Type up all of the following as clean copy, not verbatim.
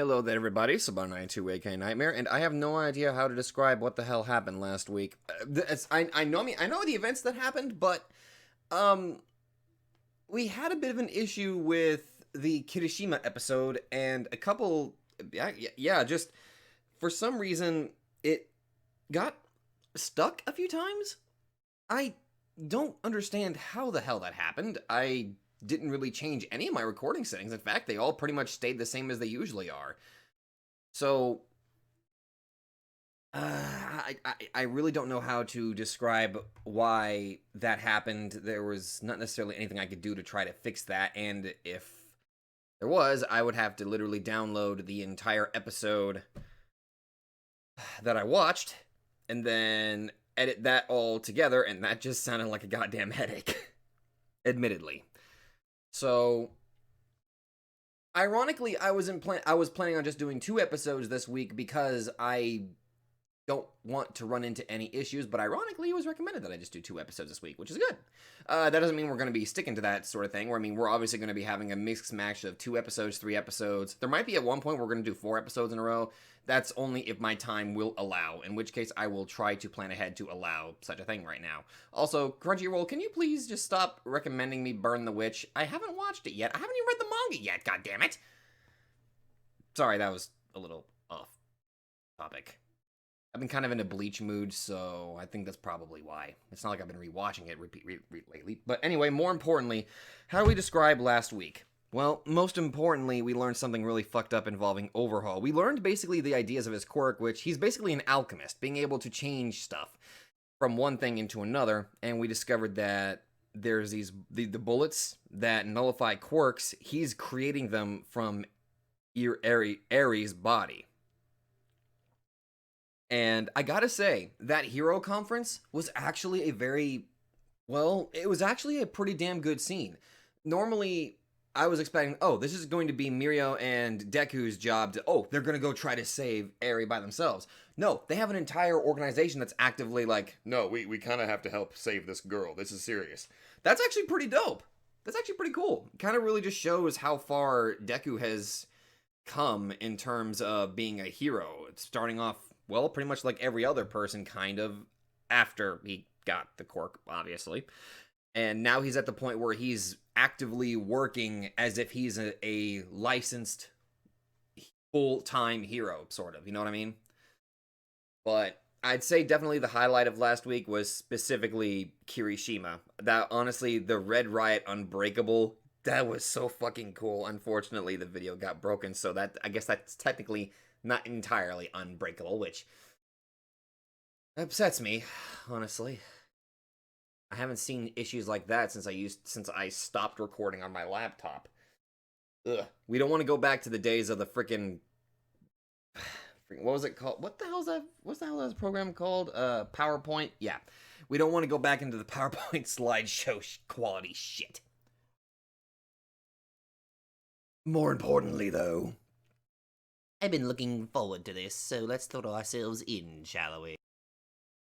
Hello there, everybody. Saban92 AK Nightmare, and I have no idea how to describe what the hell happened last week. I know the events that happened, but um, we had a bit of an issue with the Kirishima episode, and a couple, just for some reason it got stuck a few times. I don't understand how the hell that happened. I didn't really change any of my recording settings. In fact, they all pretty much stayed the same as they usually are. So, I really don't know how to describe why that happened. There was not necessarily anything I could do to try to fix that, and if there was, I would have to literally download the entire episode that I watched, and then edit that all together, and that just sounded like a goddamn headache. Admittedly. So, ironically, I was planning on just doing 2 episodes this week because I don't want to run into any issues, but ironically, it was recommended that I just do 2 episodes this week, which is good. That doesn't mean we're going to be sticking to that sort of thing, where, I mean, we're obviously going to be having a mixed match of 2 episodes, 3 episodes. There might be at one point we're going to do 4 episodes in a row. That's only if my time will allow, in which case I will try to plan ahead to allow such a thing right now. Also, Crunchyroll, can you please just stop recommending me Burn the Witch? I haven't watched it yet. I haven't even read the manga yet, God damn it! Sorry, that was a little off topic. I've been kind of in a Bleach mood, so I think that's probably why. It's not like I've been rewatching it lately. But anyway, more importantly, how do we describe last week? Well, most importantly, we learned something really fucked up involving Overhaul. We learned basically the ideas of his quirk, which he's basically an alchemist, being able to change stuff from one thing into another, and we discovered that there's the bullets that nullify quirks. He's creating them from Aries' body. And I gotta say, that hero conference was actually it was actually a pretty damn good scene. Normally, I was expecting, this is going to be Mirio and Deku's job they're gonna go try to save Eri by themselves. No, they have an entire organization that's actively like, no, we kind of have to help save this girl. This is serious. That's actually pretty dope. That's actually pretty cool. Kind of really just shows how far Deku has come in terms of being a hero. It's starting off, well, pretty much like every other person, kind of, after he got the quirk, obviously. And now he's at the point where he's actively working as if he's a licensed full-time hero, sort of, you know what I mean? But I'd say definitely the highlight of last week was specifically Kirishima. That, honestly, the Red Riot Unbreakable, that was so fucking cool. Unfortunately, the video got broken, so that, I guess that's technically not entirely unbreakable, which upsets me, honestly. I haven't seen issues like that since I stopped recording on my laptop. Ugh. We don't want to go back to the days of the freaking what was it called? What the hell is that? What's the hell is that program called? PowerPoint? Yeah. We don't want to go back into the PowerPoint slideshow quality shit. More importantly, though, I've been looking forward to this, so let's throw ourselves in, shall we?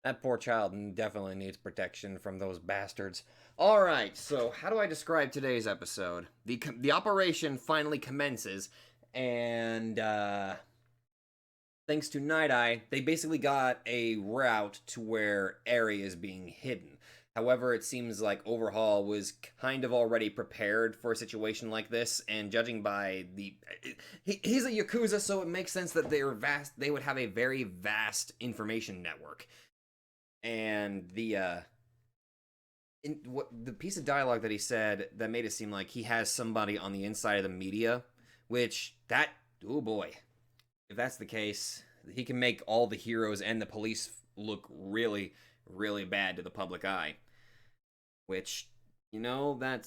That poor child definitely needs protection from those bastards. Alright, so how do I describe today's episode? The operation finally commences, and, thanks to Night Eye, they basically got a route to where Eri is being hidden. However, it seems like Overhaul was kind of already prepared for a situation like this, and judging by he's a Yakuza, so it makes sense that they would have a very vast information network. And the piece of dialogue that he said that made it seem like he has somebody on the inside of the media, oh boy, if that's the case, he can make all the heroes and the police look really, really bad to the public eye. Which, that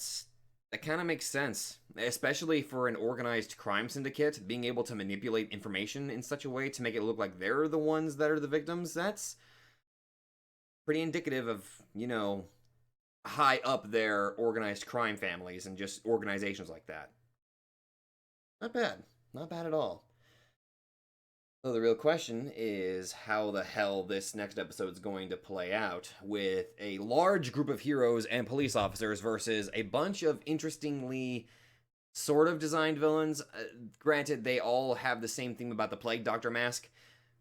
kind of makes sense. Especially for an organized crime syndicate, being able to manipulate information in such a way to make it look like they're the ones that are the victims, that's pretty indicative of, high up their organized crime families and just organizations like that. Not bad. Not bad at all. So the real question is how the hell this next episode is going to play out with a large group of heroes and police officers versus a bunch of interestingly sort of designed villains. Granted, they all have the same theme about the Plague Doctor mask,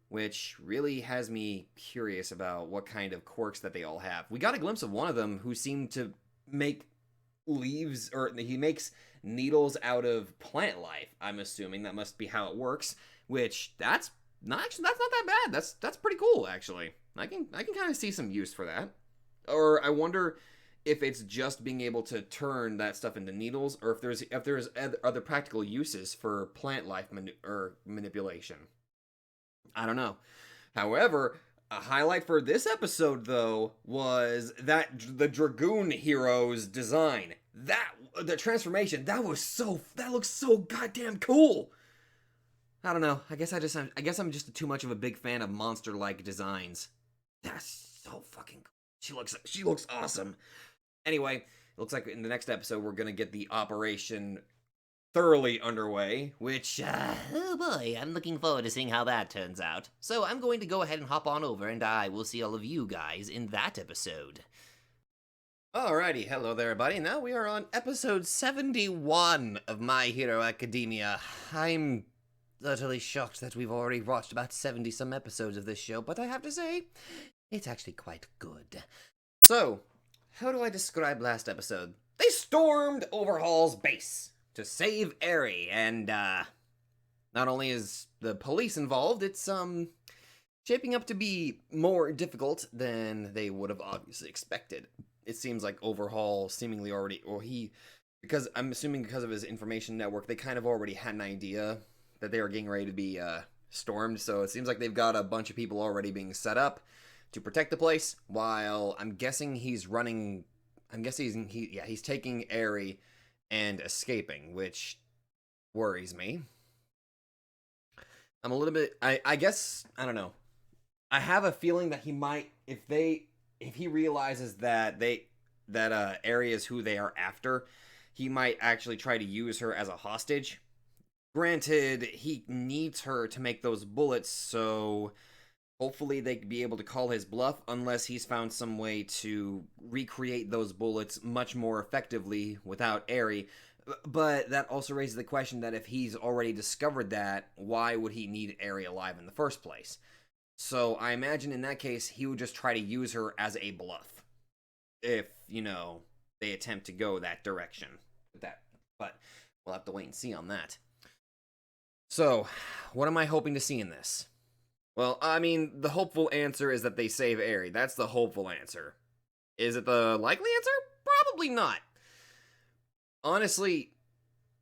which really has me curious about what kind of quirks that they all have. We got a glimpse of one of them who seemed to make leaves, or he makes needles out of plant life. I'm assuming that must be how it works, which that's not that bad. That's pretty cool, actually. I can kind of see some use for that. Or I wonder if it's just being able to turn that stuff into needles, or if there's other practical uses for plant life manipulation. I don't know. However, a highlight for this episode, though, was that the Dragoon hero's design. The transformation, that looks so goddamn cool. I don't know. I guess I'm just too much of a big fan of monster-like designs. That's so fucking cool. She looks awesome. Anyway, it looks like in the next episode we're gonna get the operation thoroughly underway, which, oh boy, I'm looking forward to seeing how that turns out. So I'm going to go ahead and hop on over, and I will see all of you guys in that episode. Alrighty, hello there, everybody. Now we are on episode 71 of My Hero Academia. I'm utterly shocked that we've already watched about 70-some episodes of this show, but I have to say, it's actually quite good. So, how do I describe last episode? They stormed Overhaul's base to save Eri, and, not only is the police involved, it's, shaping up to be more difficult than they would have obviously expected. It seems like Overhaul seemingly already, because I'm assuming because of his information network, they kind of already had an idea that they were getting ready to be, stormed, so it seems like they've got a bunch of people already being set up to protect the place, while I'm guessing he's taking Eri and escaping, which worries me. I'm a little bit, I guess, I don't know. I have a feeling that he might, if he realizes that Eri is who they are after, he might actually try to use her as a hostage. Granted, he needs her to make those bullets, so hopefully they could be able to call his bluff, unless he's found some way to recreate those bullets much more effectively without Eri. But that also raises the question that if he's already discovered that, why would he need Eri alive in the first place? So I imagine in that case, he would just try to use her as a bluff. If, they attempt to go that direction. But we'll have to wait and see on that. So, what am I hoping to see in this? Well, I mean, the hopeful answer is that they save Eri. That's the hopeful answer. Is it the likely answer? Probably not. Honestly,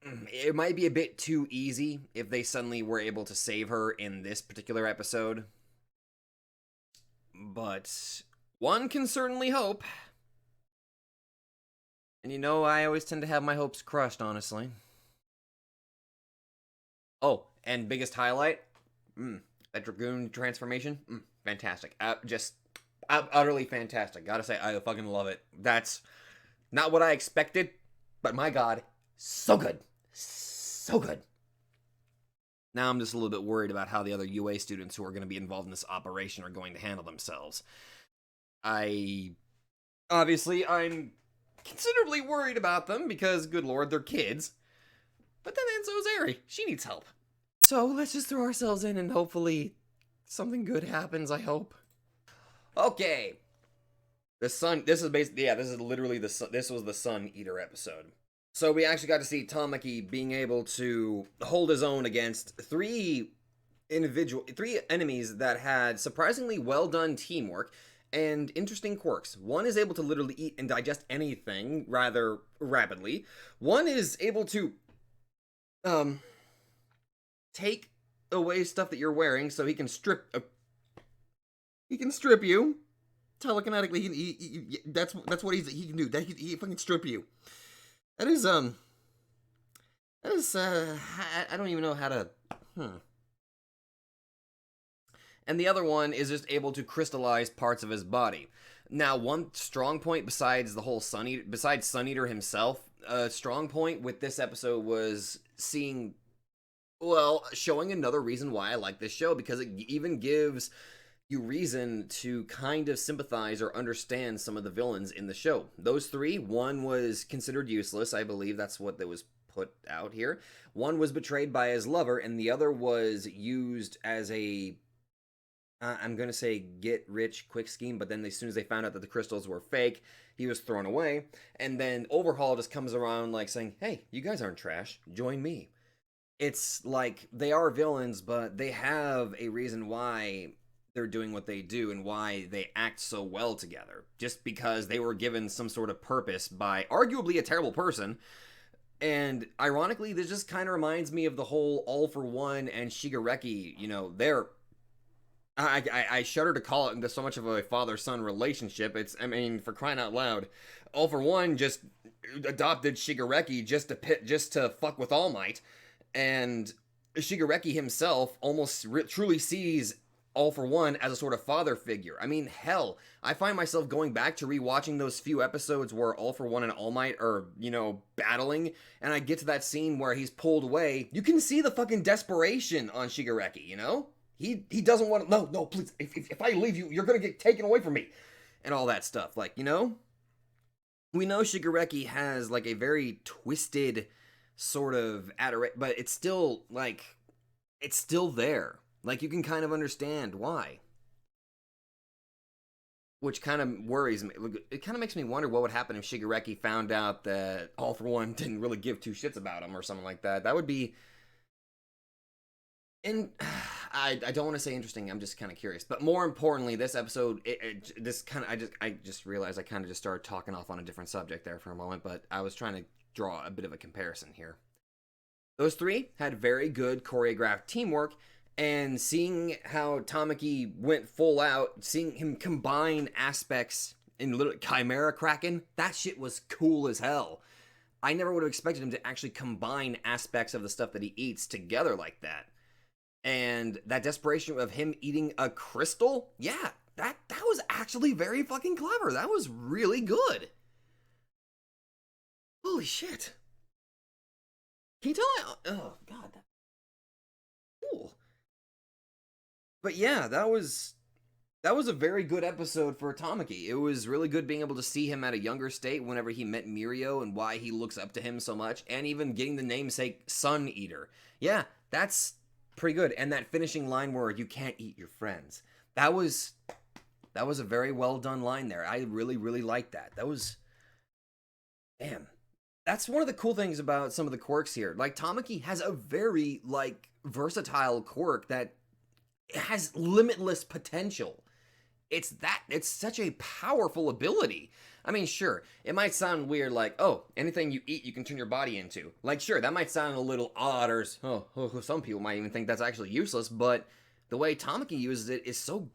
it might be a bit too easy if they suddenly were able to save her in this particular episode. But one can certainly hope. And I always tend to have my hopes crushed, honestly. Oh, and biggest highlight? That Dragoon transformation? Fantastic. Just utterly fantastic. Gotta say, I fucking love it. That's not what I expected, but my god, so good. So good. Now I'm just a little bit worried about how the other UA students who are going to be involved in this operation are going to handle themselves. I'm considerably worried about them because, good lord, they're kids. But then so is Eri. She needs help. So let's just throw ourselves in and hopefully something good happens, I hope. Okay. This is literally this was the Sun Eater episode. So we actually got to see Tamaki being able to hold his own against three enemies that had surprisingly well done teamwork and interesting quirks. One is able to literally eat and digest anything rather rapidly. One is able to take away stuff that you're wearing so he can strip you telekinetically. That's what he can do. He fucking strip you. That is I don't even know how to And the other one is just able to crystallize parts of his body. Now, one strong point besides Sun Eater himself, a strong point with this episode was showing another reason why I like this show, because it even gives you reason to kind of sympathize or understand some of the villains in the show. Those three, one was considered useless, I believe that's what that was put out here. One was betrayed by his lover, and the other was used as a I'm going to say get rich quick scheme, but then as soon as they found out that the crystals were fake, he was thrown away. And then Overhaul just comes around like saying, hey, you guys aren't trash. Join me. It's like they are villains, but they have a reason why they're doing what they do and why they act so well together. Just because they were given some sort of purpose by arguably a terrible person. And ironically, this just kind of reminds me of the whole All for One and Shigareki, they're I shudder to call it so much of a father-son relationship. It's, I mean, for crying out loud, All for One just adopted Shigareki just to fuck with All Might, and Shigareki himself almost truly sees All for One as a sort of father figure. I mean, hell, I find myself going back to rewatching those few episodes where All for One and All Might are, battling, and I get to that scene where he's pulled away. You can see the fucking desperation on Shigareki, He doesn't want to, no, please, if I leave you, you're going to get taken away from me. And all that stuff. Like, we know Shigareki has, like, a very twisted sort of adoration, but it's still, like, it's still there. Like, you can kind of understand why. Which kind of worries me. It kind of makes me wonder what would happen if Shigareki found out that All for One didn't really give two shits about him or something like that. That would be... And I don't want to say interesting. I'm just kind of curious. But more importantly, this episode, I just realized I kind of just started talking off on a different subject there for a moment. But I was trying to draw a bit of a comparison here. Those three had very good choreographed teamwork, and seeing how Tamaki went full out, seeing him combine aspects in little Chimera Kraken, that shit was cool as hell. I never would have expected him to actually combine aspects of the stuff that he eats together like that. And that desperation of him eating a crystal, yeah, that was actually very fucking clever. That was really good. Holy shit. Can you tell oh, God. That's cool. But yeah, that was a very good episode for Tamaki. It was really good being able to see him at a younger state whenever he met Mirio and why he looks up to him so much. And even getting the namesake Sun Eater. Yeah, that's... pretty good. And that finishing line where you can't eat your friends, that was a very well done line there. I really, really liked that. That was, damn, that's one of the cool things about some of the quirks here. Like, Tamaki has a very, like, versatile quirk that has limitless potential. It's such a powerful ability. I mean, sure, it might sound weird, like, oh, anything you eat, you can turn your body into. Like, sure, that might sound a little odd, or some people might even think that's actually useless, but the way Tamaki uses it is so,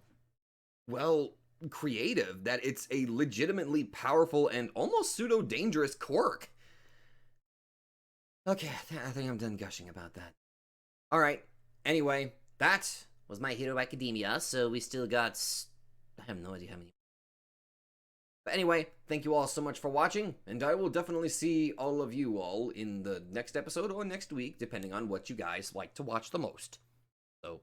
well, creative that it's a legitimately powerful and almost pseudo-dangerous quirk. Okay, I think I'm done gushing about that. Alright, anyway, that was My Hero Academia, so we still got... I have no idea how many. But anyway, thank you all so much for watching, and I will definitely see all of you all in the next episode or next week, depending on what you guys like to watch the most. So,